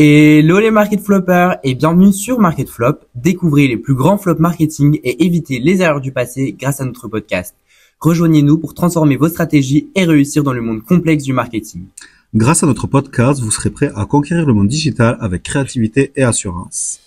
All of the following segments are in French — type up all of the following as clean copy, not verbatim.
Hello les market floppers et bienvenue sur Market Flop. Découvrez les plus grands flops marketing et évitez les erreurs du passé grâce à notre podcast. Rejoignez-nous pour transformer vos stratégies et réussir dans le monde complexe du marketing. Grâce à notre podcast, vous serez prêt à conquérir le monde digital avec créativité et assurance.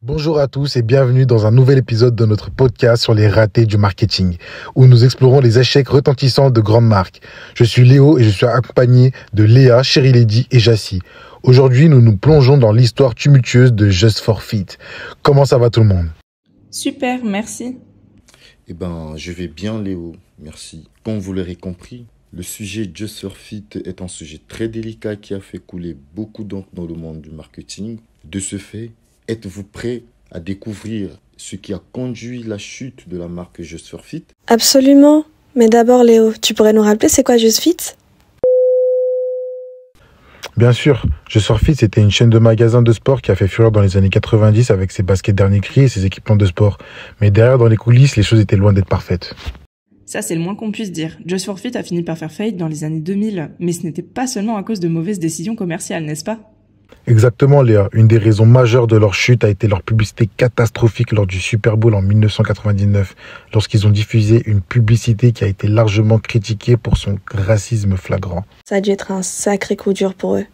Bonjour à tous et bienvenue dans un nouvel épisode de notre podcast sur les ratés du marketing, où nous explorons les échecs retentissants de grandes marques. Je suis Léo et je suis accompagné de Léa, Chérie Lady et Jassy. Aujourd'hui, nous nous plongeons dans l'histoire tumultueuse de Just for Fit. Comment ça va tout le monde ? Super, merci. Je vais bien Léo, merci. Comme vous l'aurez compris, le sujet Just for Fit est un sujet très délicat qui a fait couler beaucoup d'encre dans le monde du marketing. De ce fait, êtes-vous prêts à découvrir ce qui a conduit la chute de la marque Just for Fit ? Absolument. Mais d'abord Léo, tu pourrais nous rappeler c'est quoi Just Fit ? Bien sûr, Just for Fit, c'était une chaîne de magasins de sport qui a fait fureur dans les années 90 avec ses baskets dernier cri et ses équipements de sport. Mais derrière, dans les coulisses, les choses étaient loin d'être parfaites. Ça, c'est le moins qu'on puisse dire. Just for Fit a fini par faire faillite dans les années 2000, mais ce n'était pas seulement à cause de mauvaises décisions commerciales, n'est-ce pas ? Exactement Léa, une des raisons majeures de leur chute a été leur publicité catastrophique lors du Super Bowl en 1999, lorsqu'ils ont diffusé une publicité qui a été largement critiquée pour son racisme flagrant. Ça a dû être un sacré coup dur pour eux.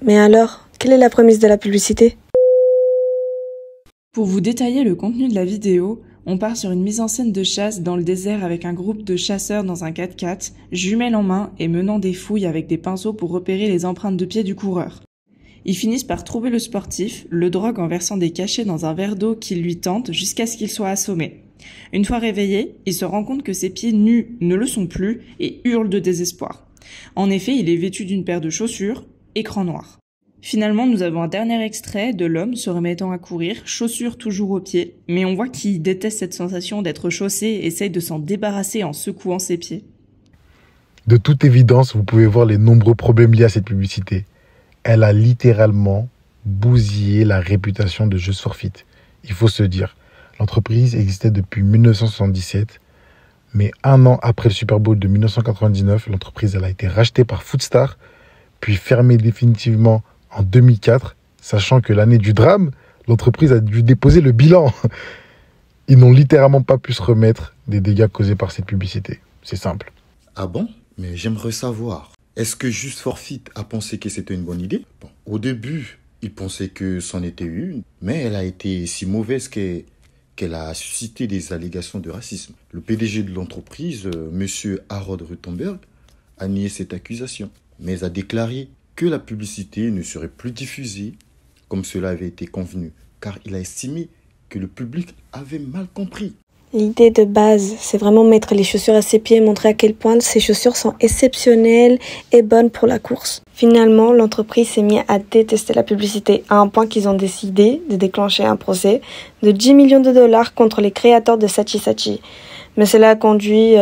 Mais alors, quelle est la prémisse de la publicité ? Pour vous détailler le contenu de la vidéo, on part sur une mise en scène de chasse dans le désert avec un groupe de chasseurs dans un 4x4, jumelles en main et menant des fouilles avec des pinceaux pour repérer les empreintes de pied du coureur. Ils finissent par trouver le sportif, le droguent en versant des cachets dans un verre d'eau qui lui tente jusqu'à ce qu'il soit assommé. Une fois réveillé, il se rend compte que ses pieds nus ne le sont plus et hurle de désespoir. En effet, il est vêtu d'une paire de chaussures, écran noir. Finalement, nous avons un dernier extrait de l'homme se remettant à courir, chaussures toujours aux pieds, mais on voit qu'il déteste cette sensation d'être chaussé et essaye de s'en débarrasser en secouant ses pieds. De toute évidence, vous pouvez voir les nombreux problèmes liés à cette publicité. Elle a littéralement bousillé la réputation de Just for Fit. Il faut se dire, l'entreprise existait depuis 1977, mais un an après le Super Bowl de 1999, l'entreprise elle a été rachetée par Foodstar, puis fermée définitivement en 2004, sachant que l'année du drame, l'entreprise a dû déposer le bilan. Ils n'ont littéralement pas pu se remettre des dégâts causés par cette publicité. C'est simple. Ah bon ? Mais j'aimerais savoir. Est-ce que Just for Fit a pensé que c'était une bonne idée ? Au début, il pensait que c'en était une, mais elle a été si mauvaise qu'elle a suscité des allégations de racisme. Le PDG de l'entreprise, M. Harold Ruttenberg, a nié cette accusation, mais a déclaré que la publicité ne serait plus diffusée comme cela avait été convenu, car il a estimé que le public avait mal compris. L'idée de base, c'est vraiment mettre les chaussures à ses pieds et montrer à quel point ces chaussures sont exceptionnelles et bonnes pour la course. Finalement, l'entreprise s'est mise à détester la publicité à un point qu'ils ont décidé de déclencher un procès de 10 millions de dollars contre les créateurs de Saatchi Saatchi. Mais cela a conduit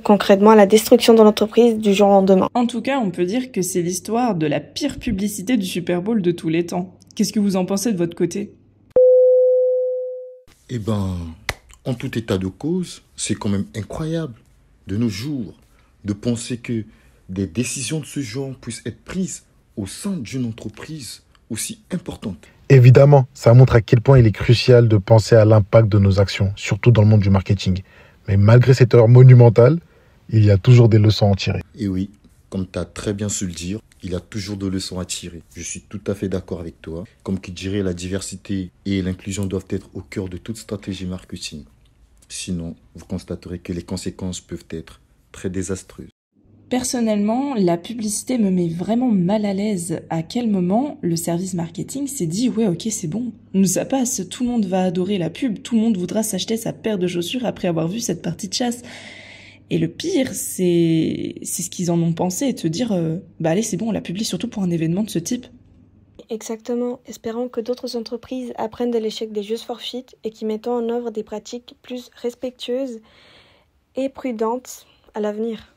concrètement à la destruction de l'entreprise du jour au lendemain. En tout cas, on peut dire que c'est l'histoire de la pire publicité du Super Bowl de tous les temps. Qu'est-ce que vous en pensez de votre côté ? En tout état de cause, c'est quand même incroyable, de nos jours, de penser que des décisions de ce genre puissent être prises au sein d'une entreprise aussi importante. Évidemment, ça montre à quel point il est crucial de penser à l'impact de nos actions, surtout dans le monde du marketing. Mais malgré cette erreur monumentale, il y a toujours des leçons à en tirer. Et oui, comme tu as très bien su le dire, il y a toujours des leçons à tirer. Je suis tout à fait d'accord avec toi. Comme qui dirait, la diversité et l'inclusion doivent être au cœur de toute stratégie marketing. Sinon, vous constaterez que les conséquences peuvent être très désastreuses. Personnellement, la publicité me met vraiment mal à l'aise. À quel moment le service marketing s'est dit « Ouais, ok, c'est bon, ça passe, tout le monde va adorer la pub, tout le monde voudra s'acheter sa paire de chaussures après avoir vu cette partie de chasse. » Et le pire, c'est ce qu'ils en ont pensé et de se dire « Allez, c'est bon, on la publie surtout pour un événement de ce type. » Exactement. Espérons que d'autres entreprises apprennent de l'échec des Just for Fit et qui mettent en œuvre des pratiques plus respectueuses et prudentes à l'avenir.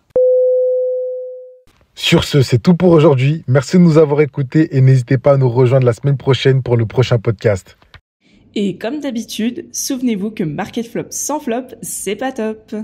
Sur ce, c'est tout pour aujourd'hui. Merci de nous avoir écoutés et n'hésitez pas à nous rejoindre la semaine prochaine pour le prochain podcast. Et comme d'habitude, souvenez-vous que Market Flop sans flop, c'est pas top.